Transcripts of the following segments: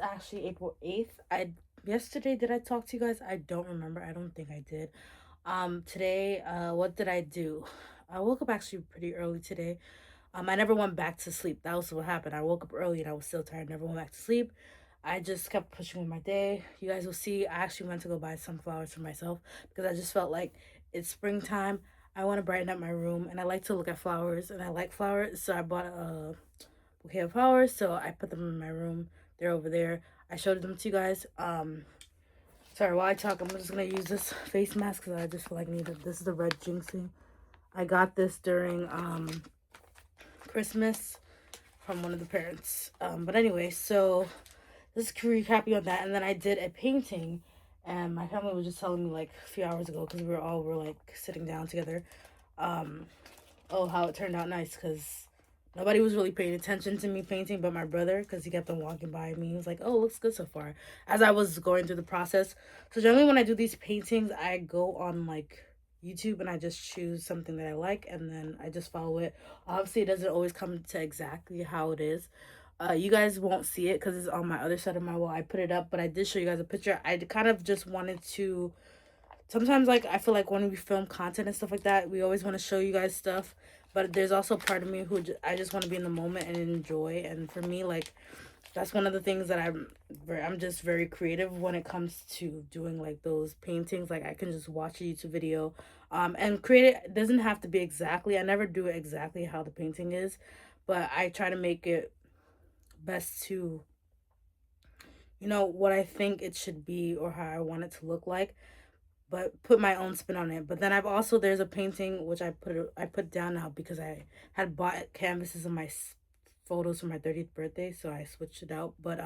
Actually April 8th. I Yesterday, did I talk to you guys? I don't remember. I don't think I did. Today, what did I do? I woke up actually pretty early today. I never went back to sleep. That was what happened. I woke up early and I was still tired. Never went back to sleep. I just kept pushing with my day. You guys will see. I actually went to go buy some flowers for myself because I just felt like it's springtime. I want to brighten up my room and I like to look at flowers and I like flowers. So I bought a bouquet of flowers. So I put them in my room. They're over there. I showed them to you guys. Sorry, while I talk, I'm just gonna use this face mask because I just feel like I need it. This is the red jinxing. I got this during Christmas from one of the parents. But anyway, so this is recapping on that. And then I did a painting, and my family was just telling me like a few hours ago because we were like sitting down together. Oh, how it turned out nice because nobody was really paying attention to me painting but my brother because he kept on walking by me. He was like, oh, looks good so far. As I was going through the process. So generally when I do these paintings, I go on like YouTube and I just choose something that I like and then I just follow it. Obviously, it doesn't always come to exactly how it is. You guys won't see it because it's on my other side of my wall. I put it up, but I did show you guys a picture. I kind of just wanted to. Sometimes, like, I feel like when we film content and stuff like that, we always want to show you guys stuff. But there's also part of me who I just want to be in the moment and enjoy. And for me, like, that's one of the things that I'm just very creative when it comes to doing like those paintings. Like I can just watch a YouTube video and create it. It doesn't have to be exactly, I never do it exactly how the painting is, but I try to make it best to, you know, what I think it should be or how I want it to look like, but put my own spin on it. But then I've also, there's a painting which I put down now because I had bought canvases of my photos for my 30th birthday, so I switched it out. But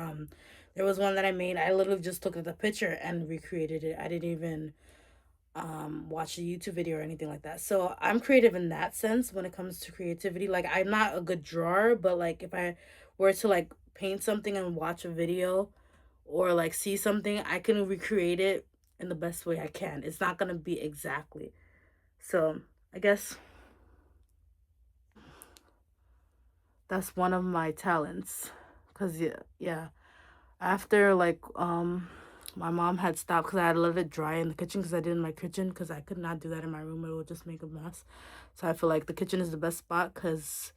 there was one that I made. I literally just looked at the picture and recreated it. I didn't even watch a YouTube video or anything like that. So I'm creative in that sense when it comes to creativity. Like I'm not a good drawer, but like if I were to like paint something and watch a video or like see something, I can recreate it in the best way I can. It's not gonna be exactly. So I guess that's one of my talents. Cause yeah. After like my mom had stopped because I had let it dry in the kitchen because I did in my kitchen because I could not do that in my room. It would just make a mess. So I feel like the kitchen is the best spot because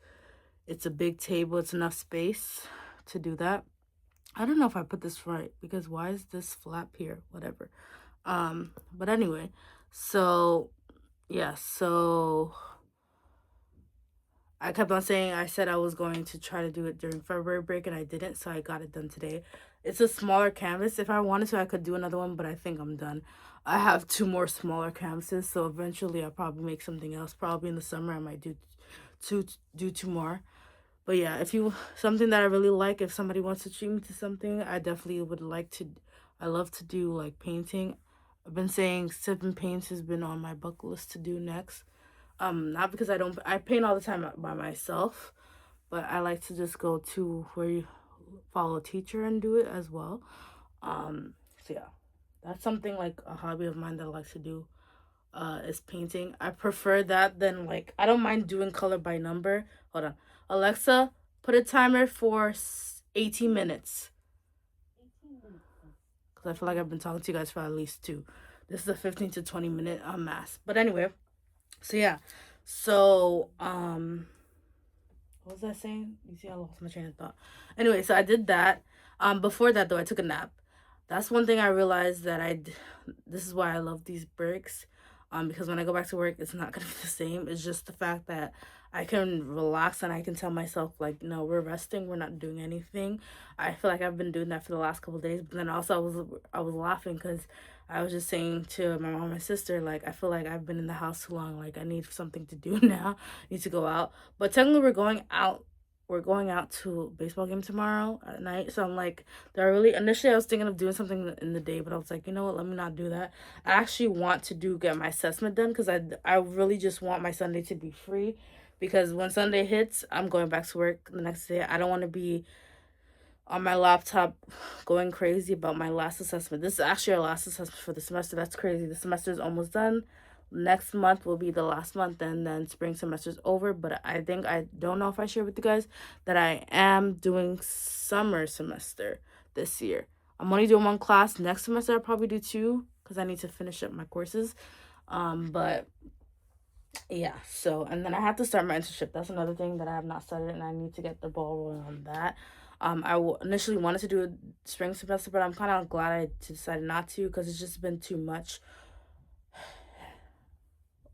it's a big table. It's enough space to do that. I don't know if I put this right because why is this flap here? Whatever. But anyway, so yeah, so I kept on saying I said I was going to try to do it during February break and I didn't, so I got it done today. It's a smaller canvas. If I wanted to, I could do another one, but I think I'm done. I have two more smaller canvases, so eventually I'll probably make something else. Probably in the summer I might do two more. But yeah, if you something that I really like, if somebody wants to treat me to something, I definitely would like to. I love to do like painting. I've been saying sipping paints has been on my bucket list to do next. Not because I paint all the time by myself, but I like to just go to where you follow a teacher and do it as well. So yeah, that's something like a hobby of mine that I like to do. Is painting. I prefer that than like I don't mind doing color by number. Hold on, Alexa, put a timer for 18 minutes. Because I feel like I've been talking to you guys for at least two. This is a 15 to 20 minute mass. But anyway, so yeah. So what was I saying? You see, I lost my train of thought. Anyway, so I did that. Before that though, I took a nap. That's one thing I realized that this is why I love these breaks. Because when I go back to work, it's not gonna be the same. It's just the fact that I can relax and I can tell myself like, no, we're resting, we're not doing anything. I feel like I've been doing that for the last couple of days. But then also I was laughing because I was just saying to my mom and my sister, like, I feel like I've been in the house too long. Like, I need something to do now. I need to go out. But technically, we're going out. We're going out to a baseball game tomorrow at night. So I'm like, do I really? Initially, I was thinking of doing something in the day, but I was like, you know what? Let me not do that. I actually want to get my assessment done because I really just want my Sunday to be free. Because when Sunday hits, I'm going back to work the next day. I don't want to be on my laptop going crazy about my last assessment. This is actually our last assessment for the semester. That's crazy. The semester is almost done. Next month will be the last month, and then spring semester's over. But I think I don't know if I share with you guys that I am doing summer semester this year. I'm only doing one class. Next semester I'll probably do two because I need to finish up my courses. But yeah, so and then I have to start my internship. That's another thing that I have not started, and I need to get the ball rolling on that. Initially wanted to do a spring semester, but I'm kind of glad I decided not to because it's just been too much,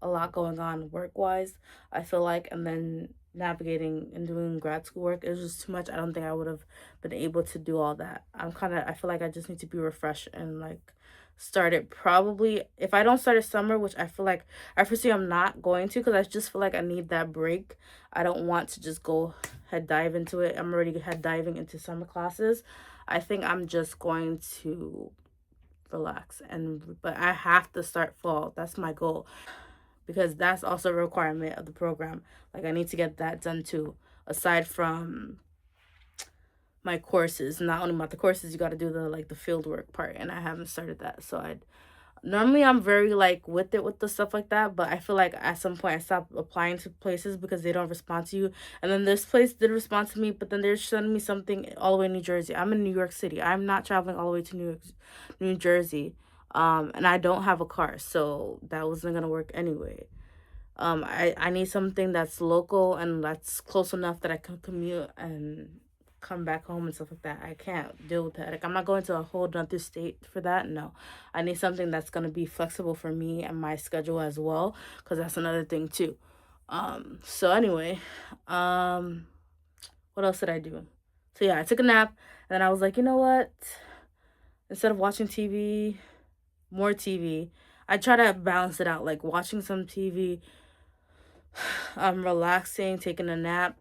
a lot going on work wise. I feel like, and then navigating and doing grad school work is just too much. I don't think I would have been able to do all that. I feel like I just need to be refreshed and like start it probably if I don't start it summer, which I feel like I foresee I'm not going to because I just feel like I need that break. I don't want to just go head dive into it. I'm already head diving into summer classes. I think I'm just going to relax but I have to start fall. That's my goal because that's also a requirement of the program. Like I need to get that done too. Aside from my courses, not only about the courses, you got to do the field work part, and I haven't started that. So Normally I'm very like with it with the stuff like that, but I feel like at some point I stopped applying to places because they don't respond to you. And then this place did respond to me, but then they're sending me something all the way in New Jersey. I'm in New York City. I'm not traveling all the way to New Jersey. And I don't have a car, so that wasn't gonna work anyway. I need something that's local and that's close enough that I can commute and come back home and stuff like that. I can't deal with that. Like, I'm not going to a whole other state for that. No, I need something that's gonna be flexible for me and my schedule as well, because that's another thing too. So anyway, um, what else did I do? So yeah, I took a nap and then I was like, you know what? Instead of watching TV, more TV. I try to balance it out, like watching some TV, relaxing, taking a nap.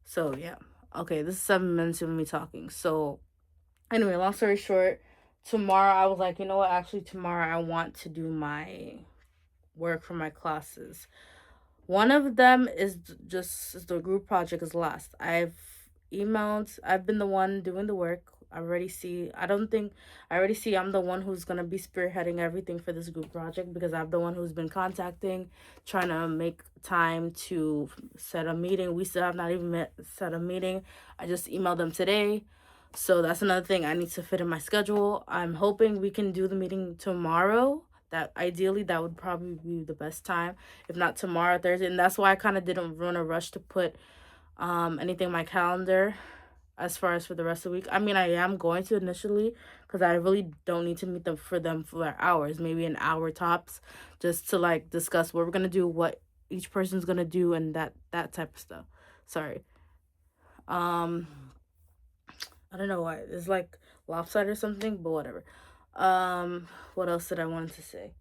So yeah. Okay, this is 7 minutes of me talking. So anyway, long story short, tomorrow I was like, you know what? Actually, tomorrow I want to do my work for my classes. One of them is just the group project is last. I've been the one doing the work. I already see I'm the one who's gonna be spearheading everything for this group project because I'm the one who's been contacting, trying to make time to set a meeting. We still have not even set a meeting. I just emailed them today. So that's another thing I need to fit in my schedule. I'm hoping we can do the meeting tomorrow. That ideally that would probably be the best time, if not tomorrow, Thursday. And that's why I kind of didn't run a rush to put anything in my calendar as far as for the rest of the week. I mean, I am going to initially because I really don't need to meet them for hours, maybe an hour tops, just to like discuss what we're gonna do, what each person's gonna do, and that type of stuff. Sorry. Um, I don't know why it's like lopsided or something, but whatever. What else did I want to say?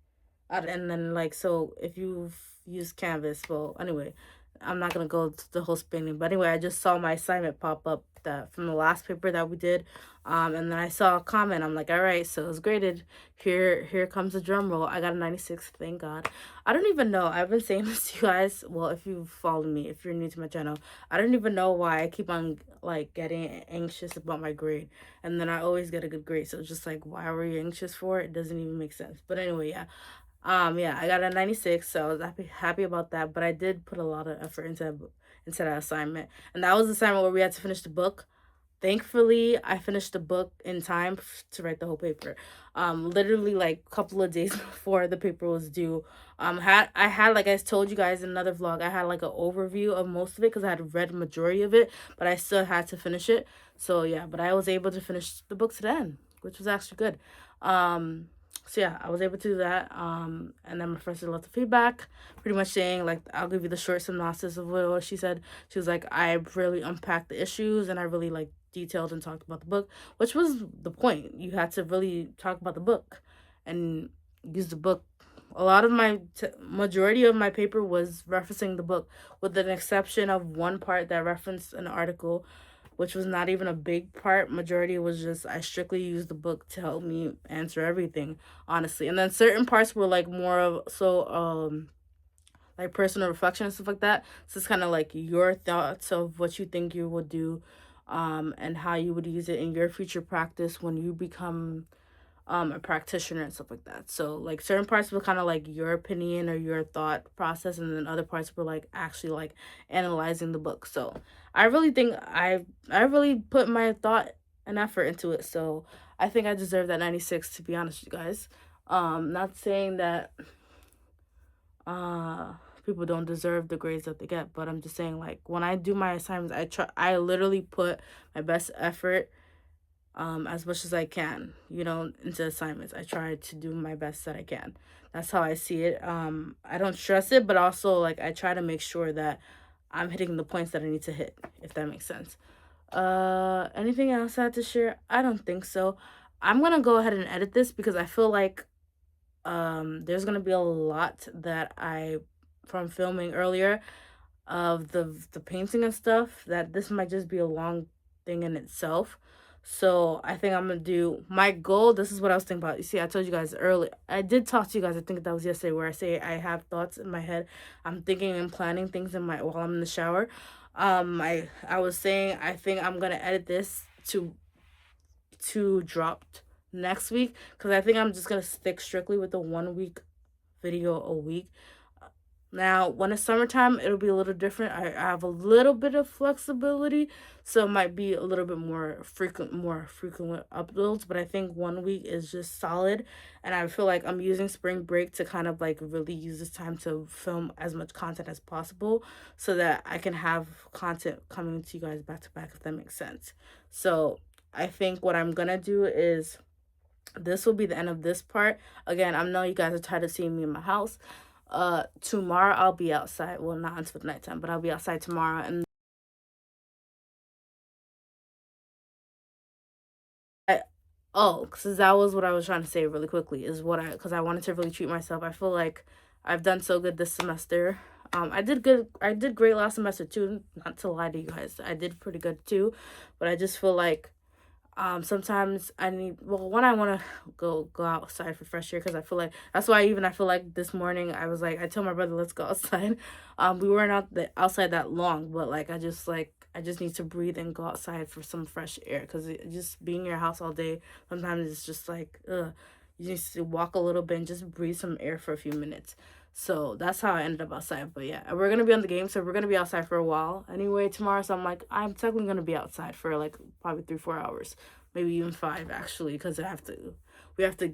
And then like, so if you've used Canvas, well, anyway, I'm not gonna go to the whole spinning, but anyway, I just saw my assignment pop up that from the last paper that we did, and then I saw a comment. I'm like, all right, so it's graded. Here comes the drum roll. I got a 96. Thank God. I don't even know. I've been saying this to you guys. Well, if you follow me, if you're new to my channel, I don't even know why I keep on like getting anxious about my grade, and then I always get a good grade. So it's just like, why were you anxious for it? It doesn't even make sense. But anyway, yeah. Yeah, I got a 96, so I was happy about that. But I did put a lot of effort into that assignment, and that was the assignment where we had to finish the book. Thankfully, I finished the book in time to write the whole paper. Literally like a couple of days before the paper was due. Had like I told you guys in another vlog, I had like an overview of most of it because I had read majority of it, but I still had to finish it. So yeah, but I was able to finish the book to the end, which was actually good. So yeah, I was able to do that. And then my professor left the feedback, pretty much saying like, I'll give you the short synopsis of what she said. She was like, I really unpacked the issues and I really like detailed and talked about the book, which was the point. You had to really talk about the book and use the book. A lot of majority of my paper was referencing the book, with an exception of one part that referenced an article, which was not even a big part. Majority was just I strictly used the book to help me answer everything, honestly. And then certain parts were like more of like personal reflection and stuff like that. So it's kind of like your thoughts of what you think you would do, and how you would use it in your future practice when you become a practitioner and stuff like that. So like certain parts were kind of like your opinion or your thought process, and then other parts were like actually like analyzing the book. So I really think I really put my thought and effort into it. So I think I deserve that 96, to be honest with you guys. Not saying that uh people don't deserve the grades that they get, but I'm just saying like when I do my assignments, I literally put my best effort, as much as I can, into assignments. I try to do my best that I can. That's how I see it. I don't stress it, but also like I try to make sure that I'm hitting the points that I need to hit, if that makes sense. Anything else I had to share? I don't think so. I'm gonna go ahead and edit this because I feel like there's gonna be a lot that I from filming earlier of the painting and stuff, that this might just be a long thing in itself. So I think I'm gonna do my goal. This is what I was thinking about. You see, I told you guys earlier. I did talk to you guys. I think that was yesterday, where I say I have thoughts in my head. I'm thinking and planning things while I'm in the shower. I was saying I think I'm gonna edit this to drop next week, because I think I'm just gonna stick strictly with the 1 week video a week. Now, when it's summertime, it'll be a little different. I have a little bit of flexibility, so it might be a little bit more frequent uploads. But I think 1 week is just solid, and I feel like I'm using spring break to kind of like really use this time to film as much content as possible, so that I can have content coming to you guys back to back, if that makes sense. So I think what I'm gonna do is this will be the end of this part. Again, I know you guys are tired of seeing me in my house. Tomorrow I'll be outside. Well, not until nighttime, but I'll be outside tomorrow. And I, oh, because that was what I was trying to say really quickly, is what because I wanted to really treat myself. I feel like I've done so good this semester. I did good. I did great last semester too. Not to lie to you guys, I did pretty good too. But I just feel like sometimes I need, well, when I want to go outside for fresh air, because I feel like that's why even I feel like this morning I was like, I told my brother, let's go outside. We weren't outside that long, but like I just need to breathe and go outside for some fresh air, because just being in your house all day sometimes it's just like, ugh. You need to walk a little bit and just breathe some air for a few minutes. So that's how I ended up outside. But yeah, we're gonna be on the game, so we're gonna be outside for a while anyway tomorrow. So I'm like, I'm technically gonna be outside for like probably 3-4 hours, maybe even 5 actually, because we have to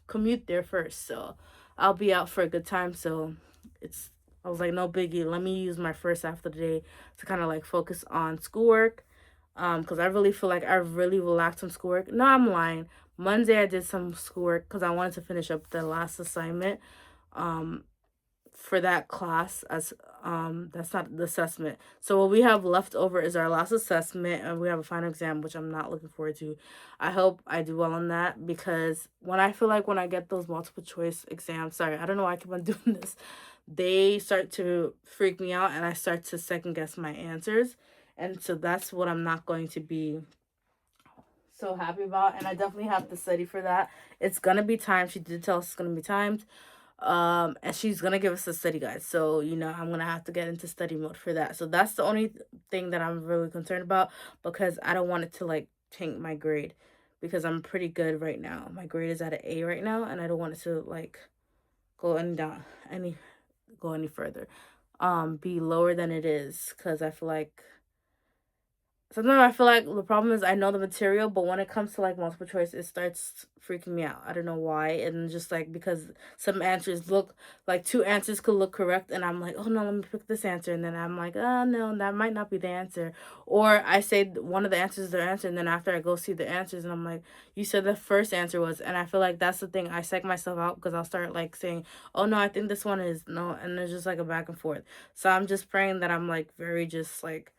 commute there first. So I'll be out for a good time. So it's I was like, no biggie. Let me use my first half of the day to kind of like focus on schoolwork. Because I really feel like I really relaxed on schoolwork. No, I'm lying. Monday I did some schoolwork because I wanted to finish up the last assignment. Um, for that class, as that's not the assessment. So what we have left over is our last assessment, and we have a final exam, which I'm not looking forward to. I hope I do well on that, because when I feel like when I get those multiple choice exams, sorry, I don't know why I keep on doing this, they start to freak me out and I start to second guess my answers. And so that's what I'm not going to be so happy about, and I definitely have to study for that. It's gonna be timed. She did tell us it's gonna be timed, and she's gonna give us a study guide, so I'm gonna have to get into study mode for that. So that's the only thing that I'm really concerned about, because I don't want it to like tank my grade, because I'm pretty good right now. My grade is at an A right now, and I don't want it to like go any down any go any further, be lower than it is, because I feel like sometimes I feel like the problem is I know the material, but when it comes to like multiple choice, it starts freaking me out. I don't know why. And just like because some answers look like two answers could look correct, and I'm like, oh no, let me pick this answer. And then I'm like, oh no, that might not be the answer. Or I say one of the answers is the answer, and then after I go see the answers, and I'm like, you said the first answer was, and I feel like that's the thing. I psych myself out because I'll start like saying, oh no, I think this one is no, and there's just like a back and forth. So I'm just praying that I'm like very just like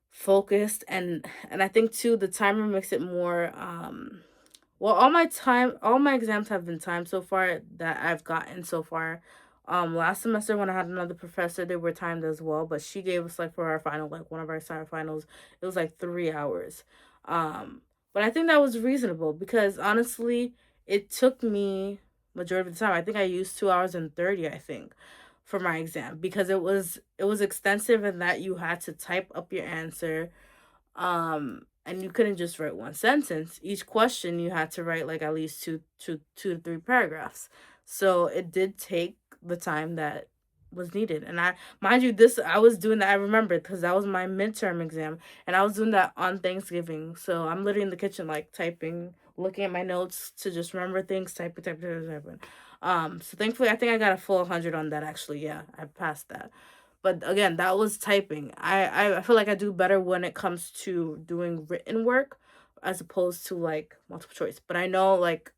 focused, and I think too the timer makes it more well, all my exams have been timed so far that I've gotten so far. Last semester when I had another professor, they were timed as well, but she gave us like for our final, like one of our summer finals, it was like 3 hours. But I think that was reasonable, because honestly, it took me majority of the time. I think I used 2 hours and 30, I think, for my exam, because it was extensive in that you had to type up your answer, and you couldn't just write one sentence. Each question you had to write like at least two to three paragraphs. So it did take the time that was needed. And I mind you, this I was doing that, I remember, because that was my midterm exam, and I was doing that on Thanksgiving. So I'm literally in the kitchen like typing, looking at my notes to just remember things, typing. So thankfully I think I got a full 100 on that actually. Yeah, I passed that. But again, that was typing. I feel like I do better when it comes to doing written work as opposed to like multiple choice. But I know like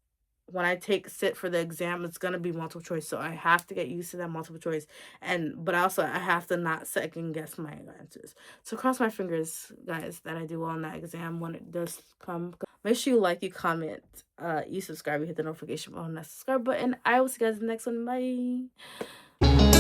when I take sit for the exam, it's gonna be multiple choice. So I have to get used to that multiple choice. And but also I have to not second guess my answers. So cross my fingers, guys, that I do well on that exam when it does come. Make sure you like, you comment, you subscribe, you hit the notification button, that subscribe button. I will see you guys in the next one. Bye.